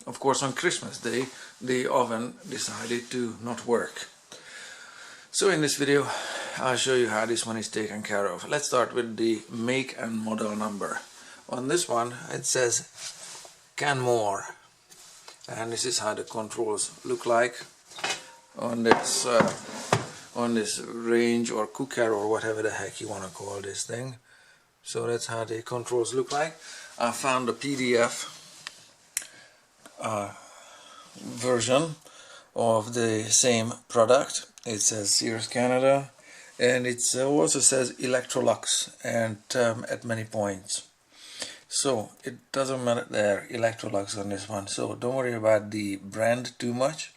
of course on Christmas Day the oven decided to not work. So in this video I'll show you how this one is taken care of. Let's start with the make and model number. On this one it says Kenmore, and this is how the controls look like on this range or cooker or whatever the heck you want to call this thing. So that's how the controls look like. I found a PDF version of the same product. It says Sears Canada, and it also says Electrolux and at many points. So it doesn't matter there, Electrolux on this one, so don't worry about the brand too much.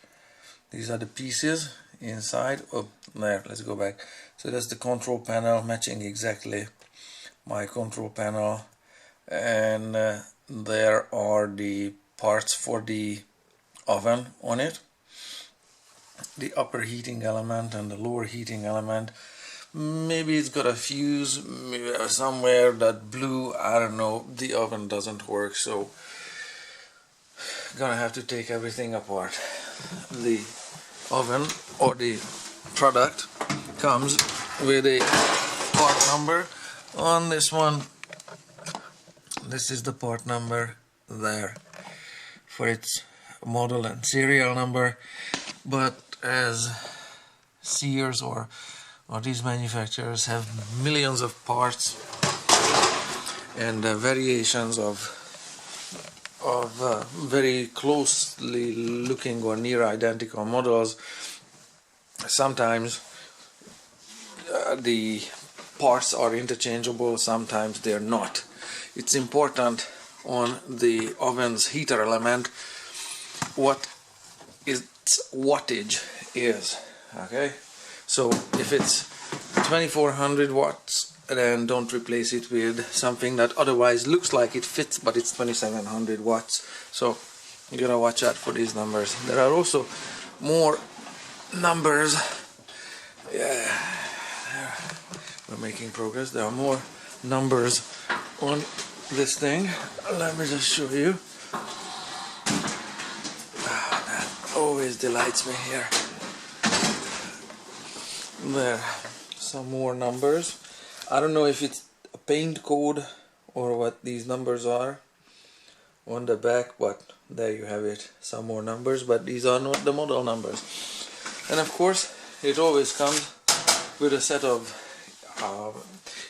These are the pieces inside. Oh, there, let's go back. So that's the control panel, matching exactly my control panel, and there are the parts for the oven on it, the upper heating element and the lower heating element. Maybe it's got a fuse somewhere that blew, I don't know. The oven doesn't work, so gonna have to take everything apart. The oven or the product comes with a part number on this one. This is the part number there for its model and serial number, but as Sears or these manufacturers have millions of parts and variations of very closely looking or near identical models, sometimes the parts are interchangeable, sometimes they're not. It's important on the oven's heater element what its wattage is. Okay, so if it's 2400 watts, then don't replace it with something that otherwise looks like it fits but it's 2700 watts. So you gotta watch out for these numbers. There are also more numbers. Yeah, we're making progress. There are more numbers on this thing. Let me just show you. That always delights me here. There, some more numbers. I don't know if it's a paint code or what these numbers are on the back, but there you have it, some more numbers, but these are not the model numbers. And of course it always comes with a set of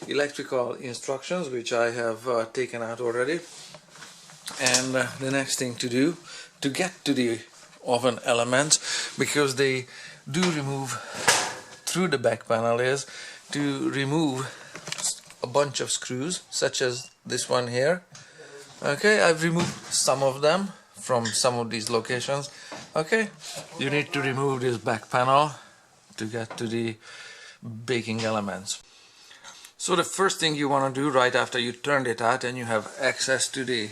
electrical instructions, which I have taken out already. And the next thing to do to get to the oven elements, because they do remove through the back panel, is to remove a bunch of screws, such as this one here. Okay, I've removed some of them from some of these locations. Okay, you need to remove this back panel to get to the baking elements. So the first thing you want to do right after you turned it out and you have access to the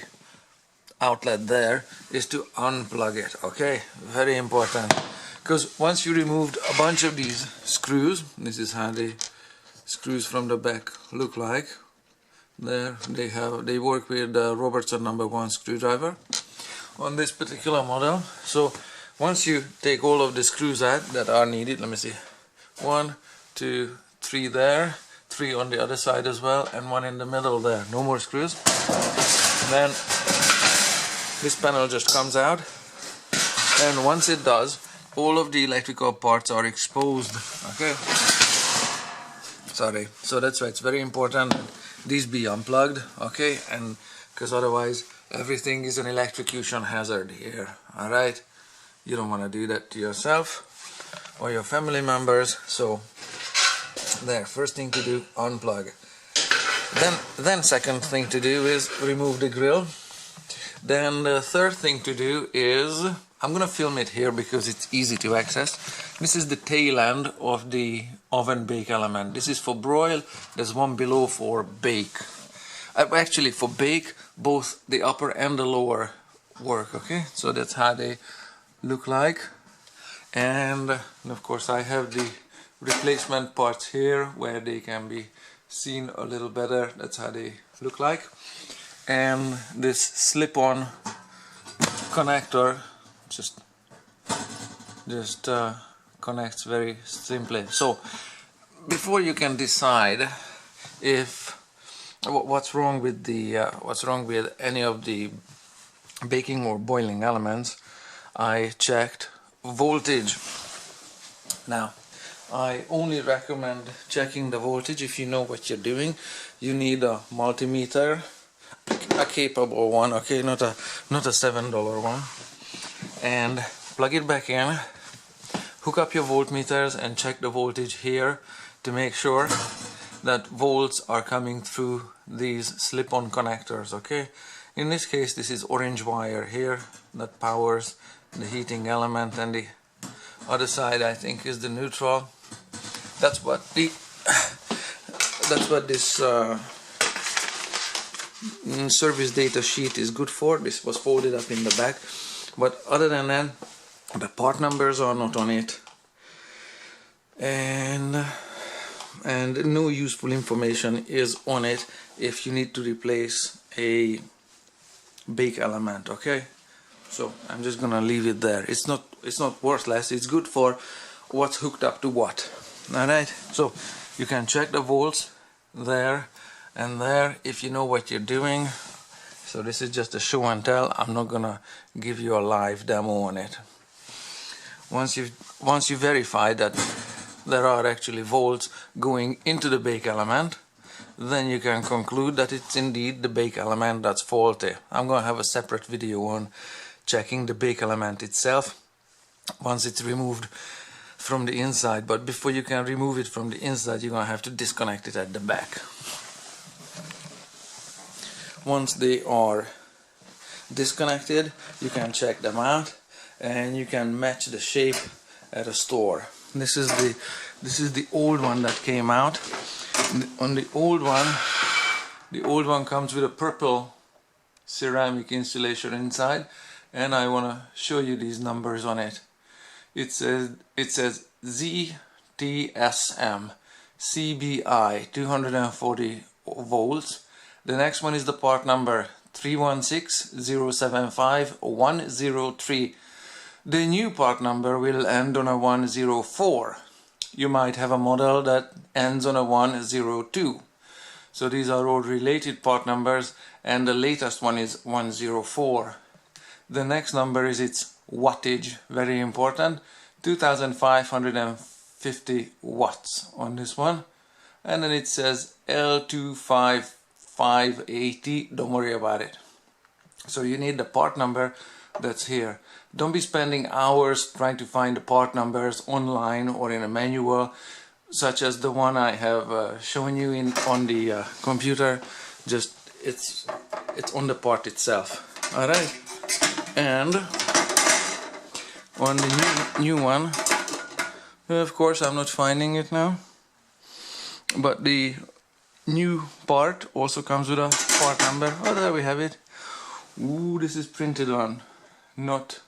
outlet there is to unplug it. Okay, very important, because once you removed a bunch of these screws, this is how the screws from the back look like. There they work with Robertson #1 screwdriver on this particular model. So once you take all of the screws out that are needed, let me see, 1, 2, 3 there, 3 on the other side as well, and 1 in the middle there, no more screws. Then this panel just comes out, and once it does, all of the electrical parts are exposed. Okay, sorry, so that's why it's very important that these be unplugged. Okay, and because otherwise everything is an electrocution hazard here. Alright, you don't want to do that to yourself or your family members. So there, first thing to do, unplug. Then second thing to do is remove the grill. Then the third thing to do is, I'm gonna film it here because it's easy to access. This is the tail end of the oven bake element. This is for broil, there's one below for bake. Actually for bake, both the upper and the lower work, okay? So that's how they look like. And of course I have the replacement parts here where they can be seen a little better. That's how they look like. And this slip-on connector just connects very simply. So before you can decide if what's wrong with any of the baking or boiling elements, I checked voltage. Now I only recommend checking the voltage if you know what you're doing. You need a multimeter, a capable one, okay, not a $7 one, and plug it back in, hook up your voltmeters and check the voltage here to make sure that volts are coming through these slip-on connectors, okay? In this case, this is orange wire here that powers the heating element, and the other side I think is the neutral. That's what this service data sheet is good for. This was folded up in the back, but other than that, the part numbers are not on it, and no useful information is on it if you need to replace a bake element, okay? So I'm just gonna leave it there. It's not worthless. It's good for what's hooked up to what. Alright, so you can check the volts there and there if you know what you're doing. So this is just a show and tell. I'm not gonna give you a live demo on it. Once you verify that there are actually volts going into the bake element, then you can conclude that it's indeed the bake element that's faulty. I'm gonna have a separate video on checking the bake element itself once it's removed from the inside, but before you can remove it from the inside, you're gonna have to disconnect it at the back. Once they are disconnected, you can check them out and you can match the shape at a store. This is the old one that came out. On the old one comes with a purple ceramic insulation inside, and I want to show you these numbers on it. It says ZTSM CBI 240 volts. The next one is the part number 316075-103. The new part number will end on a 104. You might have a model that ends on a 102. So these are all related part numbers, and the latest one is 104. The next number is its wattage, very important, 2550 watts on this one. And then it says L25580, don't worry about it. So you need the part number that's here. Don't be spending hours trying to find the part numbers online or in a manual, such as the one I have shown you on the computer. Just it's on the part itself. All right. And on the new one, of course I'm not finding it now, but the new part also comes with a part number. Oh, there we have it. Ooh, this is printed on, not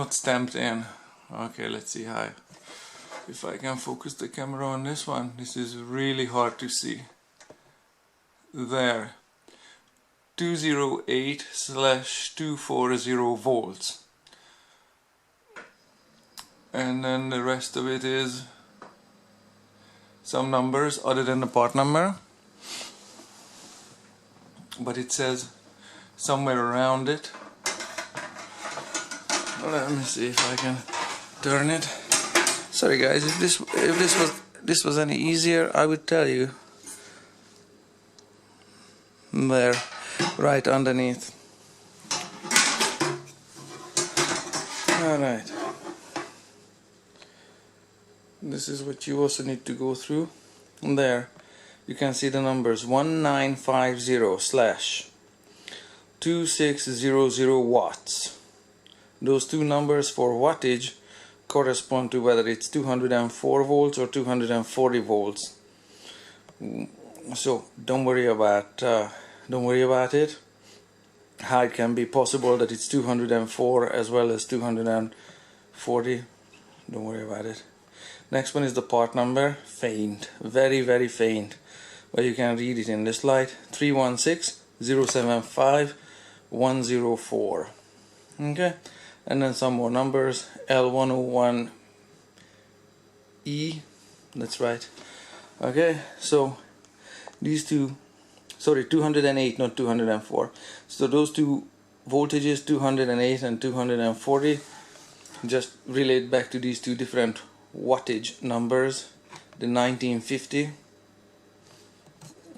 stamped in. Okay, let's see if I can focus the camera on this one. This is really hard to see. There, 208/240 volts, and then the rest of it is some numbers other than the part number, but it says somewhere around it. Let me see if I can turn it. Sorry guys, if this was any easier, I would tell you. There, right underneath. Alright. This is what you also need to go through. And there, you can see the numbers 1950/2600 watts. Those two numbers for wattage correspond to whether it's 204 volts or 240 volts. So don't worry about it. How it can be possible that it's 204 as well as 240. Don't worry about it. Next one is the part number. Faint, very very faint, but you can read it in this light. 316075-104. Okay, and then some more numbers. L101E, that's right. Okay, so these two, sorry, 208, not 204. So those two voltages, 208 and 240, just relate back to these two different wattage numbers. The 1950,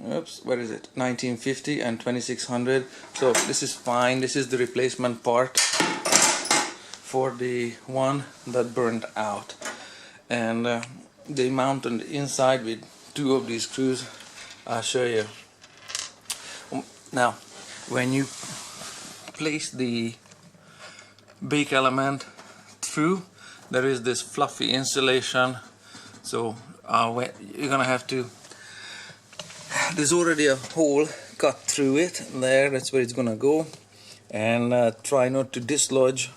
oops, where is it? 1950 and 2600. So this is fine. This is the replacement part for the one that burned out, and they mount on the inside with two of these screws. I'll show you. Now, when you place the bake element through, there is this fluffy insulation, so you're gonna have to, there's already a hole cut through it there, that's where it's gonna go, and try not to dislodge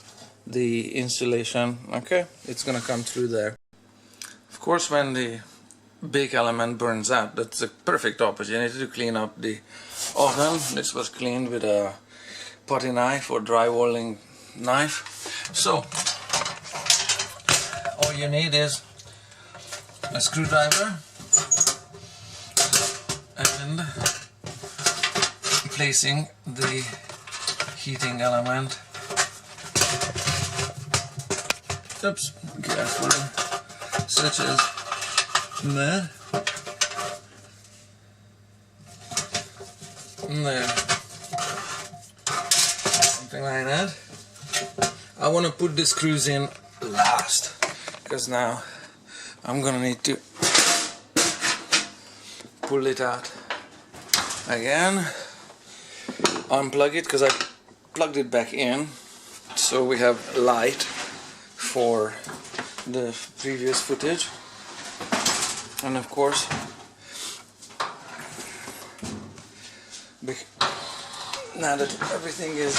the insulation. Okay, it's gonna come through there. Of course, when the bake element burns out, that's a perfect opportunity to clean up the oven. This was cleaned with a putty knife or drywalling knife. So all you need is a screwdriver and placing the heating element. Oops, carefully, such as there. There. Something like that. I want to put the screws in last, because now I'm gonna need to pull it out again, unplug it, because I plugged it back in, so we have light for the previous footage. And of course, now that everything is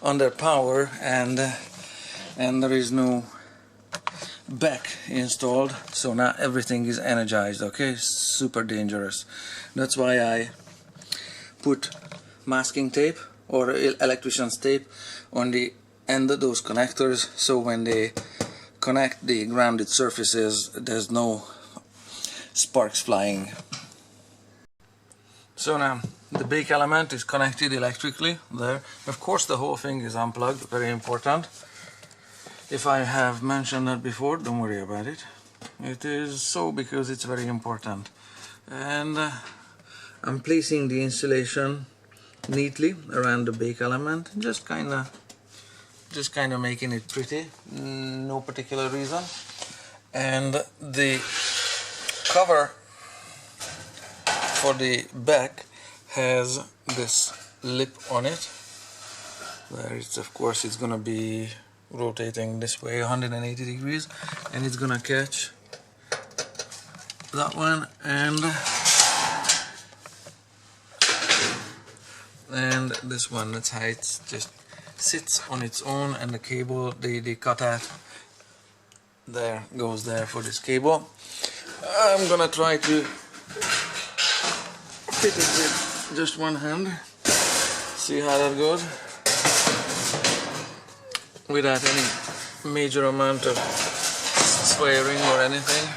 under power and there is no back installed, so now everything is energized. Okay, super dangerous. That's why I put masking tape or electrician's tape on the end of those connectors, so when they connect the grounded surfaces, there's no sparks flying. So now the bake element is connected electrically there. Of course, the whole thing is unplugged, very important. If I have mentioned that before, don't worry about it. It is so because it's very important. And I'm placing the insulation neatly around the bake element, just kind of making it pretty, no particular reason. And the cover for the back has this lip on it. There it's, of course, it's gonna be rotating this way 180 degrees, and it's gonna catch that one and this one. That's how it just sits on its own, and the cable, the cutout there goes there for this cable. I'm gonna try to fit it with just one hand, see how that goes, without any major amount of swearing or anything.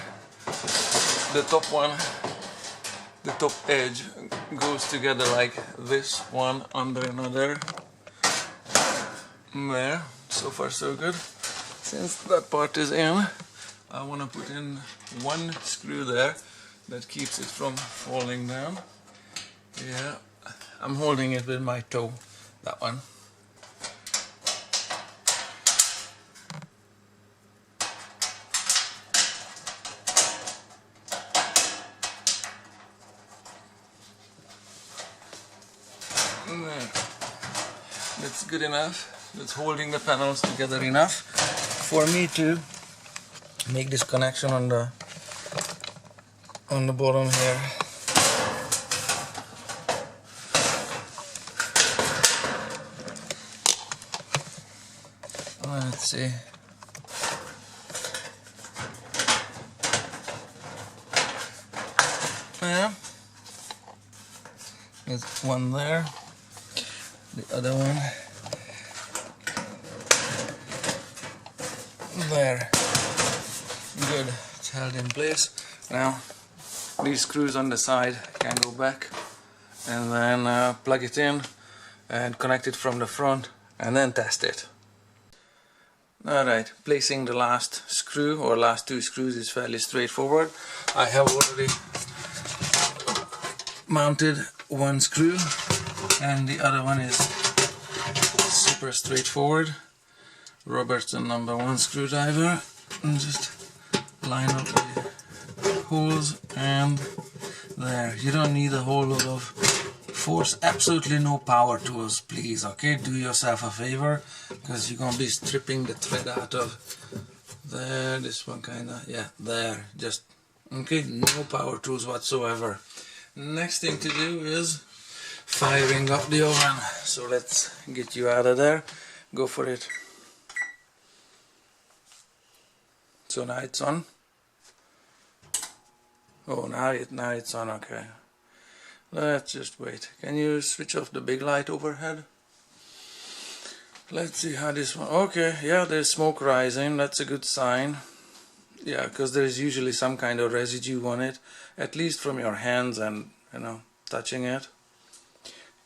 The top one, the top edge goes together like this, one under another. There, so far so good. Since that part is in, I want to put in one screw there that keeps it from falling down. Yeah, I'm holding it with my toe, that one. There. That's good enough. That's holding the panels together enough for me to make this connection on the bottom here. Let's see. Yeah. There's one there. The other one There, good, it's held in place. Now these screws on the side can go back, and then plug it in and connect it from the front and then test it. Alright, placing the last screw or last two screws is fairly straightforward. I have already mounted one screw and the other one is super straightforward. Robertson #1 screwdriver, and just line up the holes, and there. You don't need a whole lot of force, absolutely no power tools, please, okay? Do yourself a favor, because you're gonna be stripping the thread out of there, this one kinda, yeah, there, just, okay, no power tools whatsoever. Next thing to do is firing up the oven, so let's get you out of there, go for it. So now it's on. Oh, now it's on, okay. Let's just wait. Can you switch off the big light overhead? Let's see how this one... Okay, yeah, there's smoke rising. That's a good sign. Yeah, because there's usually some kind of residue on it, at least from your hands and, you know, touching it.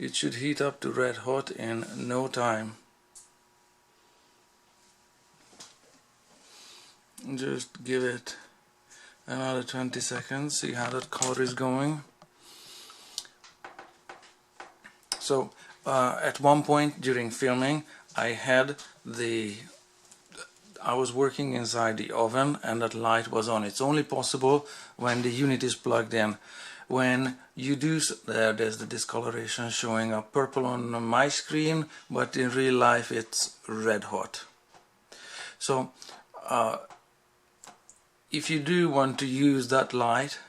It should heat up to red hot in no time. Just give it another 20 seconds, see how that color is going. So at one point during filming I was working inside the oven and that light was on. It's only possible when the unit is plugged in. When you do, there's the discoloration showing up purple on my screen, but in real life it's red hot. So if you do want to use that light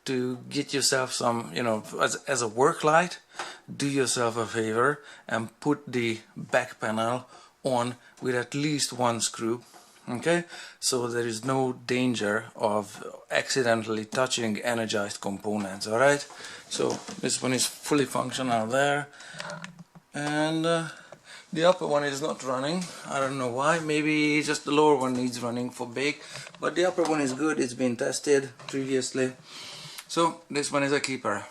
to get yourself some, you know, as a work light, do yourself a favor and put the back panel on with at least one screw, okay? So there is no danger of accidentally touching energized components, alright? So this one is fully functional there, and the upper one is not running. I don't know why. Maybe just the lower one needs running for bake, but the upper one is good. It's been tested previously, so this one is a keeper.